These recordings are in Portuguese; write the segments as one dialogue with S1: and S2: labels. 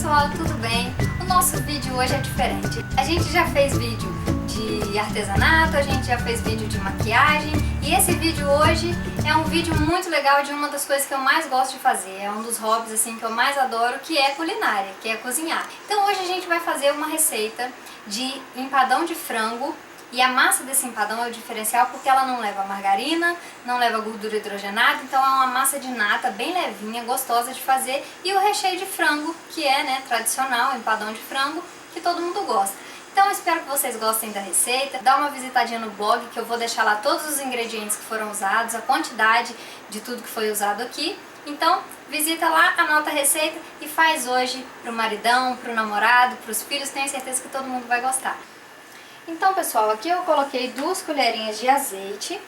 S1: pessoal, tudo bem? O nosso vídeo hoje é diferente. A gente já fez vídeo de artesanato, a gente já fez vídeo de maquiagem e esse vídeo hoje é um vídeo muito legal de uma das coisas que eu mais gosto de fazer. É um dos hobbies assim que eu mais adoro, que é culinária, que é cozinhar. Então hoje a gente vai fazer uma receita de empadão de frango. E a massa desse empadão é o diferencial porque ela não leva margarina, não leva gordura hidrogenada, então é uma massa de nata bem levinha, gostosa de fazer. E o recheio de frango, que é tradicional, empadão de frango, que todo mundo gosta. Então eu espero que vocês gostem da receita. Dá uma visitadinha no blog que eu vou deixar lá todos os ingredientes que foram usados, a quantidade de tudo que foi usado aqui. Então visita lá, anota a receita e faz hoje pro maridão, pro namorado, pros filhos, tenho certeza que todo mundo vai gostar. Então pessoal, aqui eu coloquei 2 colherinhas de azeite,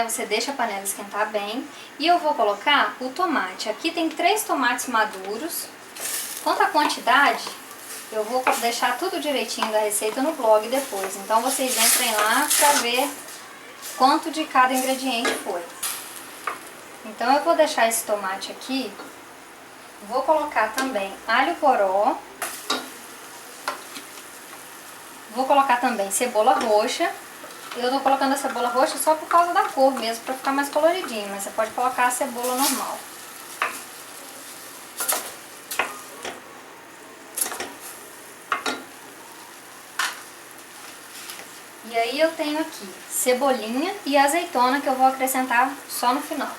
S1: você deixa a panela esquentar bem. E eu vou colocar o tomate, aqui tem 3 tomates maduros. Quanto à quantidade, eu vou deixar tudo direitinho da receita no blog depois. Então vocês entrem lá para ver quanto de cada ingrediente foi. Então eu vou deixar esse tomate aqui, vou colocar também alho poró. Vou colocar também cebola roxa. Eu tô colocando a cebola roxa só por causa da cor mesmo, pra ficar mais coloridinho, mas você pode colocar a cebola normal. E aí eu tenho aqui cebolinha e azeitona que eu vou acrescentar só no final.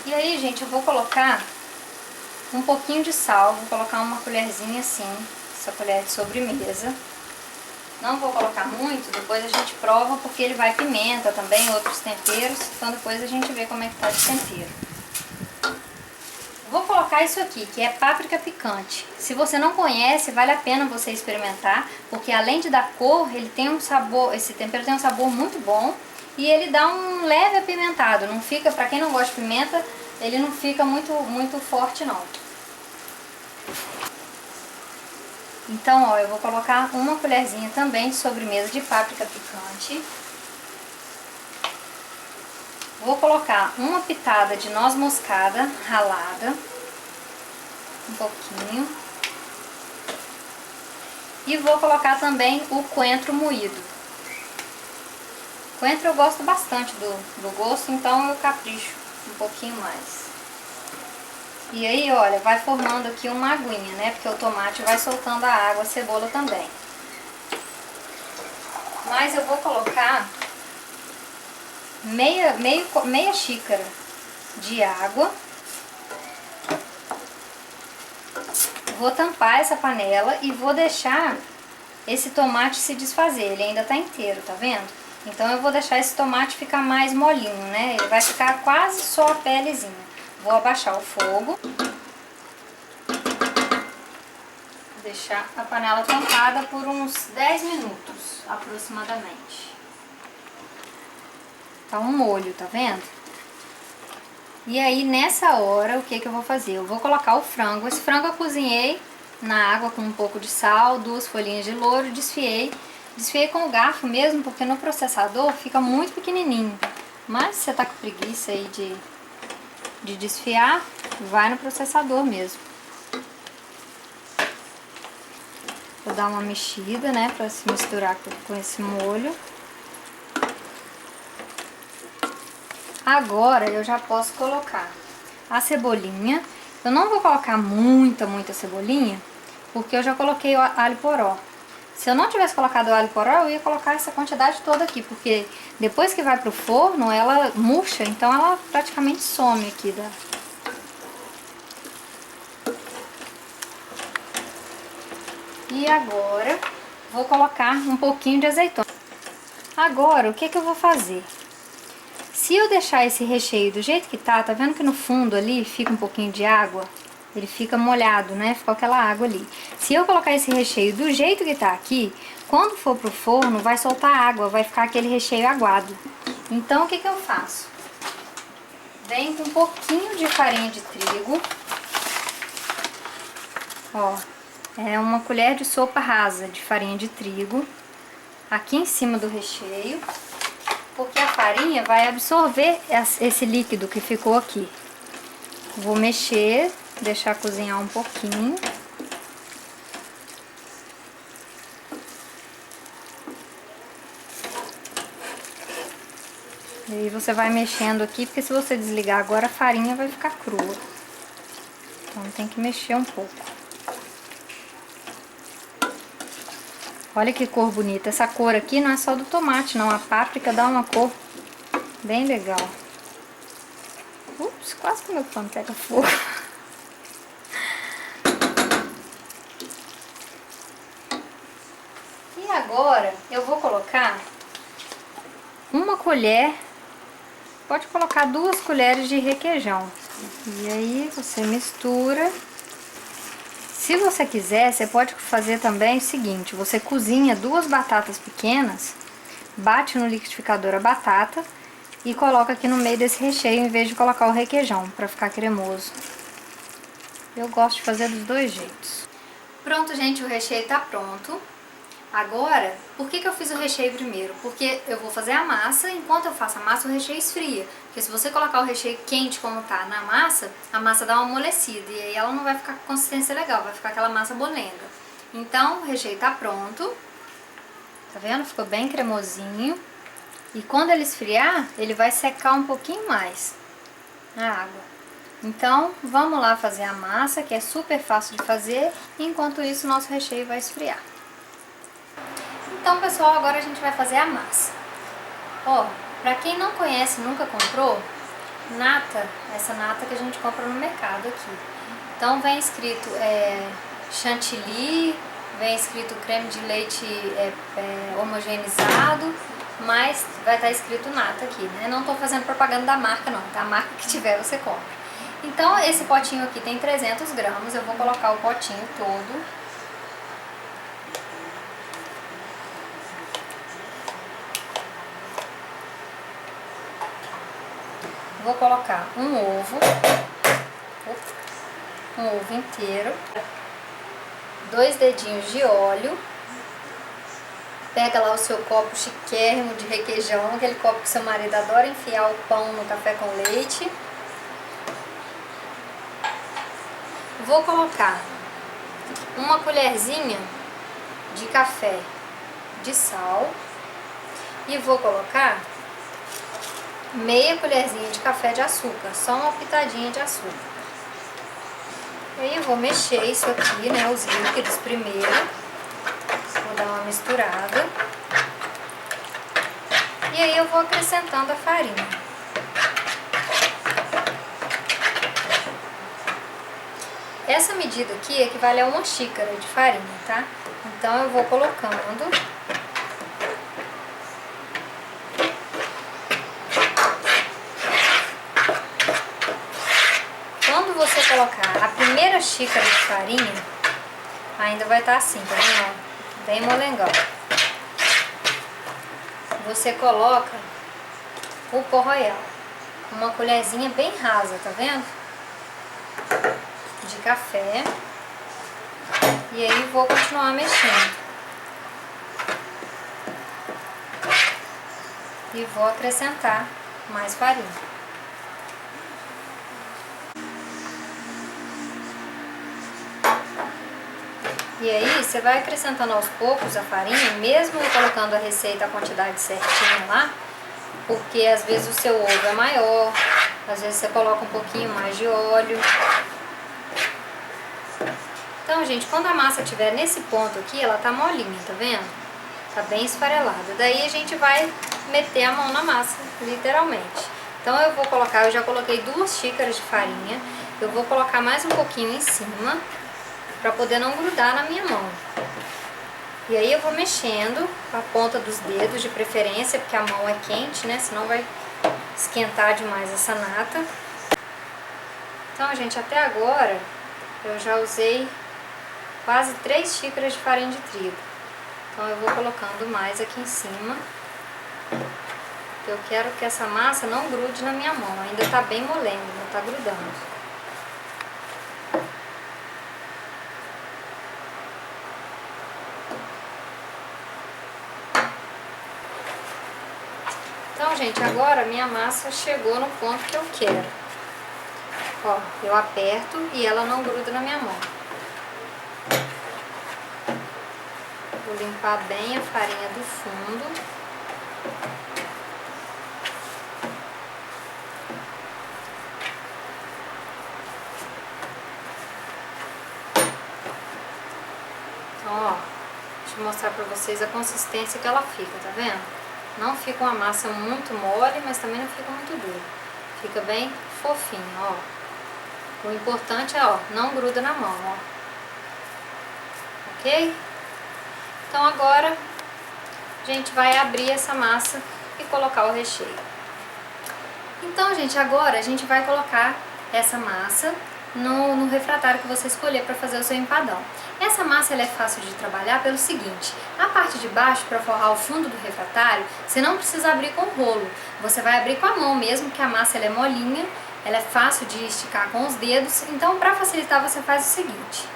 S1: E aí, gente, eu vou colocar um pouquinho de sal, vou colocar uma colherzinha assim, essa colher de sobremesa. Não vou colocar muito, depois a gente prova porque ele vai pimenta também, outros temperos, então depois a gente vê como é que tá de tempero. Vou colocar isso aqui, que é páprica picante. Se você não conhece, vale a pena você experimentar, porque além de dar cor, ele tem um sabor, esse tempero tem um sabor muito bom e ele dá um leve apimentado, não fica, pra quem não gosta de pimenta, ele não fica muito forte não. Então, ó, eu vou colocar uma colherzinha também de sobremesa de páprica picante. Vou colocar uma pitada de noz moscada ralada. Um pouquinho. E vou colocar também o coentro moído. Coentro eu gosto bastante do gosto, então eu capricho um pouquinho mais. E aí, olha, vai formando aqui uma aguinha, porque o tomate vai soltando a água, a cebola também. Mas eu vou colocar meia xícara de água. Vou tampar essa panela e vou deixar esse tomate se desfazer. Ele ainda tá inteiro, tá vendo? Então eu vou deixar esse tomate ficar mais molinho, Ele vai ficar quase só a pelezinha. Vou abaixar o fogo. Deixar a panela tampada por uns 10 minutos, aproximadamente. Tá um molho, tá vendo? E aí, nessa hora, o que eu vou fazer? Eu vou colocar o frango. Esse frango eu cozinhei na água com um pouco de sal, 2 folhinhas de louro, desfiei. Desfiei com o garfo mesmo, porque no processador fica muito pequenininho. Mas se você tá com preguiça aí de desfiar, vai no processador mesmo. Vou dar uma mexida, pra se misturar com esse molho. Agora eu já posso colocar a cebolinha. Eu não vou colocar muita cebolinha, porque eu já coloquei o alho poró. Se eu não tivesse colocado o alho poró, eu ia colocar essa quantidade toda aqui, porque depois que vai pro forno, ela murcha, então ela praticamente some aqui da... E agora, vou colocar um pouquinho de azeitona. Agora, o que eu vou fazer? Se eu deixar esse recheio do jeito que tá vendo que no fundo ali fica um pouquinho de água? Ele fica molhado, Fica aquela água ali. Se eu colocar esse recheio do jeito que tá aqui, quando for pro forno, vai soltar água, vai ficar aquele recheio aguado. Então, o que eu faço? Venho com um pouquinho de farinha de trigo. Ó, é uma colher de sopa rasa de farinha de trigo. Aqui em cima do recheio. Porque a farinha vai absorver esse líquido que ficou aqui. Vou mexer deixar cozinhar um pouquinho. E aí você vai mexendo aqui, porque se você desligar agora a farinha vai ficar crua. Então tem que mexer um pouco. Olha que cor bonita. Essa cor aqui não é só do tomate, não. A páprica dá uma cor bem legal. Ups, quase que meu pano pega fogo. E agora eu vou colocar uma colher, pode colocar 2 colheres de requeijão. E aí você mistura. Se você quiser, você pode fazer também o seguinte: você cozinha 2 batatas pequenas, bate no liquidificador a batata e coloca aqui no meio desse recheio em vez de colocar o requeijão, para ficar cremoso. Eu gosto de fazer dos 2 jeitos. Pronto, gente, o recheio tá pronto. Agora, por que eu fiz o recheio primeiro? Porque eu vou fazer a massa, enquanto eu faço a massa o recheio esfria. Porque se você colocar o recheio quente como tá na massa, a massa dá uma amolecida e aí ela não vai ficar com consistência legal, vai ficar aquela massa molenga. Então o recheio tá pronto, tá vendo? Ficou bem cremosinho. E quando ele esfriar, ele vai secar um pouquinho mais a água. Então vamos lá fazer a massa, que é super fácil de fazer, enquanto isso o nosso recheio vai esfriar. Então, pessoal, agora a gente vai fazer a massa. Ó, pra quem não conhece, nunca comprou, nata, essa nata que a gente compra no mercado aqui. Então vem escrito chantilly, vem escrito creme de leite homogeneizado, mas vai estar escrito nata aqui, né? Não tô fazendo propaganda da marca não, tá? A marca que tiver você compra. Então esse potinho aqui tem 300 gramas, eu vou colocar o potinho todo. Vou colocar um ovo inteiro, 2 dedinhos de óleo, pega lá o seu copo chiquérrimo de requeijão, aquele copo que seu marido adora enfiar o pão no café com leite. Vou colocar uma colherzinha de café de sal e vou colocar meia colherzinha de café de açúcar, só uma pitadinha de açúcar. E aí eu vou mexer isso aqui, né, os líquidos primeiro. Vou dar uma misturada. E aí eu vou acrescentando a farinha. Essa medida aqui equivale a 1 xícara de farinha, tá? Então eu vou colocando. Quando você colocar a primeira xícara de farinha, ainda vai estar assim, tá vendo? Bem molengão. Você coloca o pó royal, uma colherzinha bem rasa, tá vendo? De café. E aí vou continuar mexendo. E vou acrescentar mais farinha. E aí você vai acrescentando aos poucos a farinha, mesmo colocando a receita, a quantidade certinha lá, porque às vezes o seu ovo é maior, às vezes você coloca um pouquinho mais de óleo. Então, gente, quando a massa estiver nesse ponto aqui, ela tá molinha, tá vendo? Tá bem esfarelada. Daí a gente vai meter a mão na massa, literalmente. Então eu vou colocar, eu já coloquei 2 xícaras de farinha, eu vou colocar mais um pouquinho em cima, para poder não grudar na minha mão. E aí eu vou mexendo com a ponta dos dedos, de preferência, porque a mão é quente, né? Senão vai esquentar demais essa nata. Então, gente, até agora eu já usei quase 3 xícaras de farinha de trigo. Então eu vou colocando mais aqui em cima. Eu quero que essa massa não grude na minha mão. Ainda tá bem molenga, não tá grudando. Então, gente, agora minha massa chegou no ponto que eu quero. Ó, eu aperto e ela não gruda na minha mão. Vou limpar bem a farinha do fundo. Ó, deixa eu mostrar pra vocês a consistência que ela fica, tá vendo? Não fica uma massa muito mole, mas também não fica muito dura. Fica bem fofinho, ó. O importante é, ó, não gruda na mão, ó. Ok? Então agora a gente vai abrir essa massa e colocar o recheio. Então, gente, agora a gente vai colocar essa massa no refratário que você escolher para fazer o seu empadão. Essa massa ela é fácil de trabalhar pelo seguinte: a parte de baixo, para forrar o fundo do refratário, você não precisa abrir com rolo, você vai abrir com a mão mesmo, que a massa ela é molinha, ela é fácil de esticar com os dedos. Então, para facilitar, você faz o seguinte: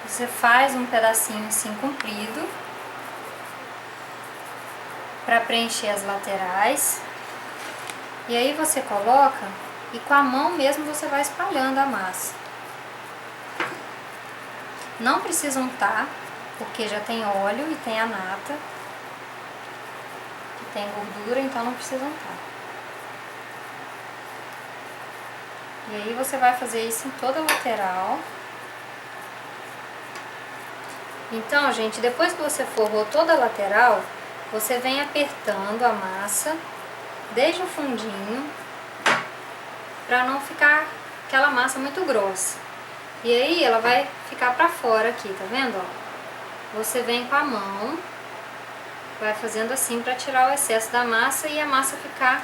S1: você faz um pedacinho assim comprido para preencher as laterais, e aí você coloca e com a mão mesmo você vai espalhando a massa. Não precisa untar, porque já tem óleo e tem a nata, que tem gordura, então não precisa untar. E aí você vai fazer isso em toda a lateral. Então, gente, depois que você forrou toda a lateral, você vem apertando a massa desde o fundinho, para não ficar aquela massa muito grossa. E aí ela vai ficar pra fora aqui, tá vendo? Ó, você vem com a mão, vai fazendo assim para tirar o excesso da massa e a massa ficar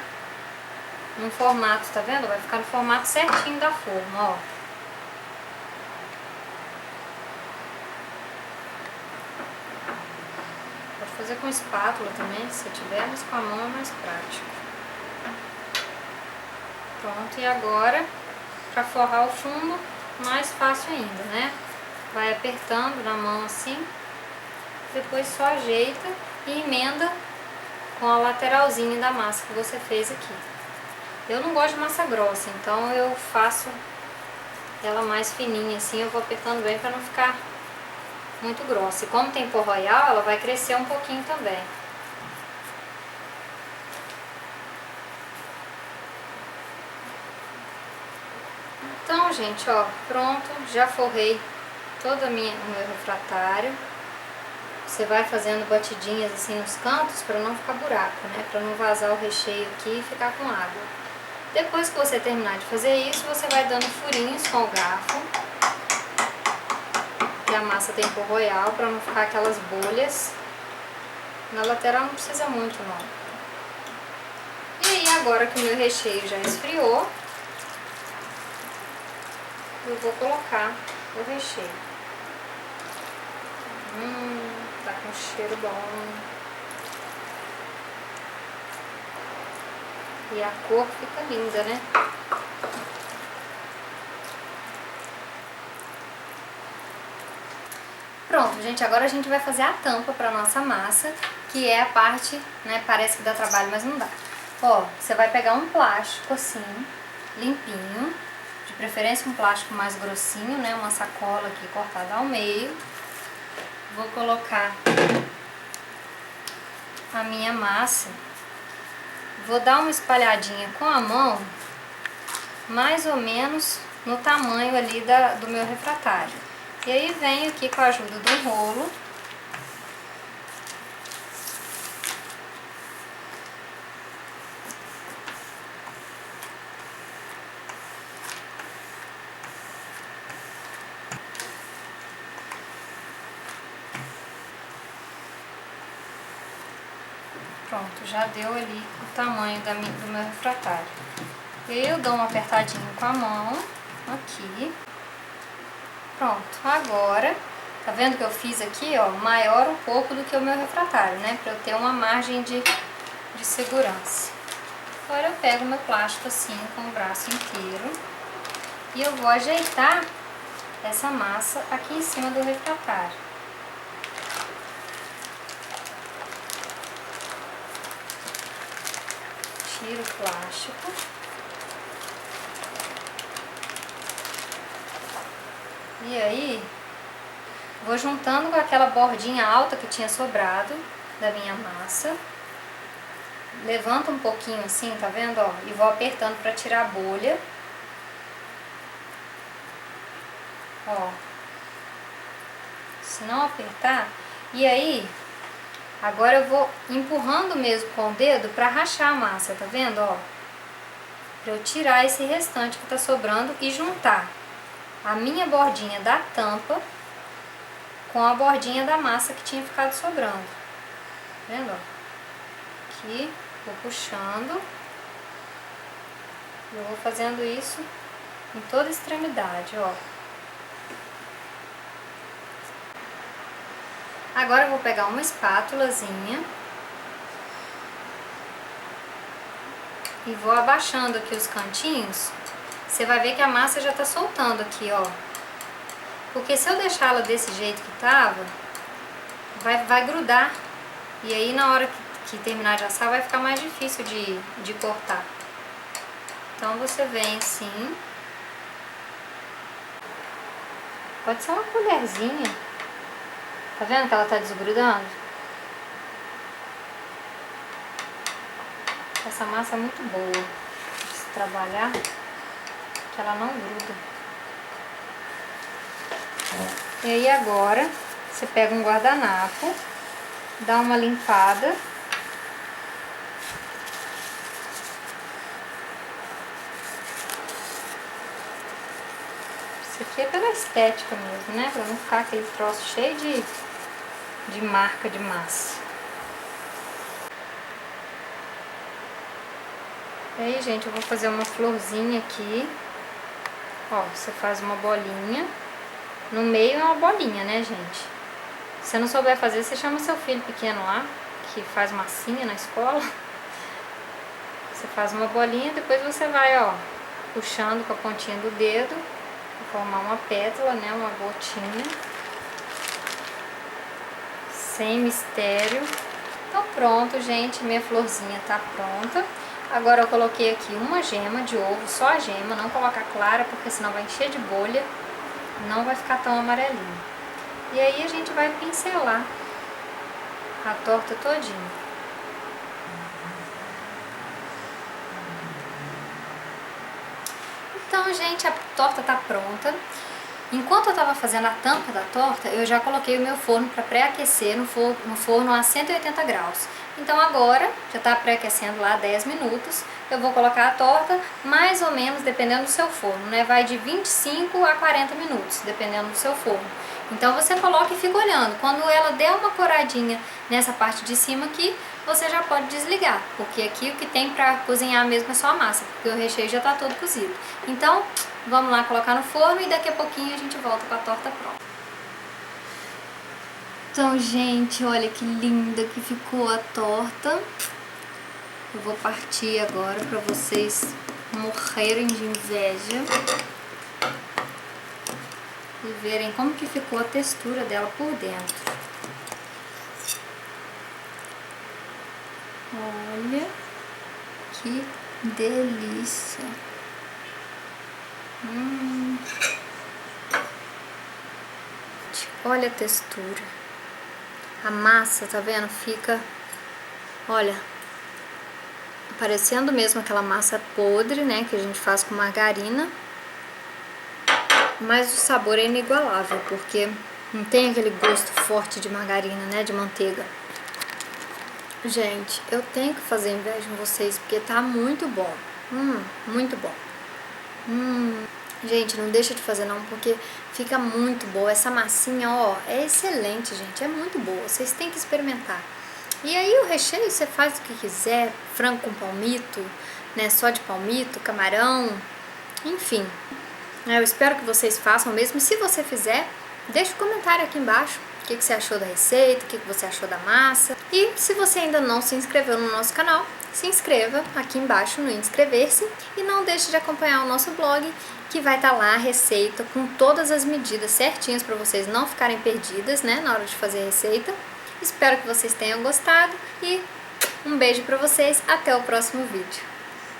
S1: num formato, tá vendo? Vai ficar no formato certinho da forma, ó. Pode fazer com espátula também, se tiver, mas com a mão é mais prático. Pronto, e agora, para forrar o fundo, mais fácil ainda, né? Vai apertando na mão assim, depois só ajeita e emenda com a lateralzinha da massa que você fez aqui. Eu não gosto de massa grossa, então eu faço ela mais fininha assim, eu vou apertando bem para não ficar muito grossa. E como tem pó royal, ela vai crescer um pouquinho também. Então, gente, ó, pronto, já forrei todo o meu refratário. Você vai fazendo batidinhas assim nos cantos para não ficar buraco, né? Para não vazar o recheio aqui e ficar com água. Depois que você terminar de fazer isso, você vai dando furinhos com o garfo. E a massa tem pó royal para não ficar aquelas bolhas. Na lateral não precisa muito, não. E aí, agora que o meu recheio já esfriou, eu vou colocar o recheio. Tá com cheiro bom. E a cor fica linda, né? Pronto, gente, agora a gente vai fazer a tampa para nossa massa, que é a parte, né, parece que dá trabalho, mas não dá. Ó, você vai pegar um plástico assim, limpinho, de preferência um plástico mais grossinho, né, uma sacola aqui cortada ao meio. Vou colocar a minha massa, vou dar uma espalhadinha com a mão, mais ou menos no tamanho ali do meu refratário. E aí venho aqui com a ajuda do rolo, pronto, já deu ali o tamanho do meu refratário. Eu dou uma apertadinha com a mão, aqui. Pronto, agora, tá vendo que eu fiz aqui, ó, maior um pouco do que o meu refratário, né? Pra eu ter uma margem de segurança. Agora eu pego o meu plástico assim, com o braço inteiro. E eu vou ajeitar essa massa aqui em cima do refratário. Tiro o plástico. E aí, vou juntando com aquela bordinha alta que tinha sobrado da minha massa. Levanta um pouquinho assim, tá vendo, ó? E vou apertando pra tirar a bolha. Ó. Se não apertar... E aí, agora eu vou empurrando mesmo com o dedo pra rachar a massa, tá vendo, ó? Pra eu tirar esse restante que tá sobrando e juntar a minha bordinha da tampa com a bordinha da massa que tinha ficado sobrando. Tá vendo, ó? Aqui, vou puxando. Eu vou fazendo isso em toda a extremidade, ó. Agora eu vou pegar uma espátulazinha e vou abaixando aqui os cantinhos. Você vai ver que a massa já tá soltando aqui, ó. Porque se eu deixar ela desse jeito que tava, vai grudar. E aí na hora que terminar de assar vai ficar mais difícil de cortar. Então você vem assim. Pode ser uma colherzinha. Tá vendo que ela tá desgrudando? Essa massa é muito boa de se trabalhar, que ela não gruda. E aí agora, você pega um guardanapo, dá uma limpada. Isso aqui é pela estética mesmo, né? Pra não ficar aquele troço cheio de marca de massa. E aí, gente, eu vou fazer uma florzinha aqui. Ó, você faz uma bolinha. No meio é uma bolinha, né, gente? Se você não souber fazer, você chama seu filho pequeno lá, que faz massinha na escola. Você faz uma bolinha, depois você vai, ó, puxando com a pontinha do dedo, pra formar uma pétala, né, uma gotinha. Sem mistério. Então pronto, gente, minha florzinha tá pronta. Agora eu coloquei aqui uma gema de ovo, só a gema, não colocar clara, porque senão vai encher de bolha, não vai ficar tão amarelinho. E aí a gente vai pincelar a torta todinha. Então, gente, a torta tá pronta. Enquanto eu tava fazendo a tampa da torta, eu já coloquei o meu forno para pré-aquecer no forno a 180 graus. Então agora, já tá pré-aquecendo lá 10 minutos, eu vou colocar a torta mais ou menos, dependendo do seu forno, né? Vai de 25 a 40 minutos, dependendo do seu forno. Então você coloca e fica olhando. Quando ela der uma coradinha nessa parte de cima aqui, você já pode desligar, porque aqui o que tem para cozinhar mesmo é só a massa, porque o recheio já tá todo cozido. Então, vamos lá colocar no forno e daqui a pouquinho a gente volta com a torta pronta. Então, gente, olha que linda que ficou a torta. Eu vou partir agora para vocês morrerem de inveja e verem como que ficou a textura dela por dentro. Olha que delícia! Olha a textura. A massa, tá vendo? Fica, olha, parecendo mesmo aquela massa podre, né? Que a gente faz com margarina. Mas o sabor é inigualável, porque não tem aquele gosto forte de margarina, né? De manteiga. Gente, eu tenho que fazer inveja em vocês, porque tá muito bom. Muito bom. Gente, não deixa de fazer não, porque fica muito boa. Essa massinha, ó, é excelente, gente. É muito boa. Vocês têm que experimentar. E aí o recheio você faz o que quiser. Frango com palmito, né? Só de palmito, camarão, enfim. Eu espero que vocês façam mesmo. E se você fizer, deixa um comentário aqui embaixo. O que você achou da receita, o que você achou da massa. E se você ainda não se inscreveu no nosso canal, se inscreva aqui embaixo no inscrever-se. E não deixe de acompanhar o nosso blog, que vai estar lá a receita com todas as medidas certinhas para vocês não ficarem perdidas, né, na hora de fazer a receita. Espero que vocês tenham gostado e um beijo para vocês. Até o próximo vídeo.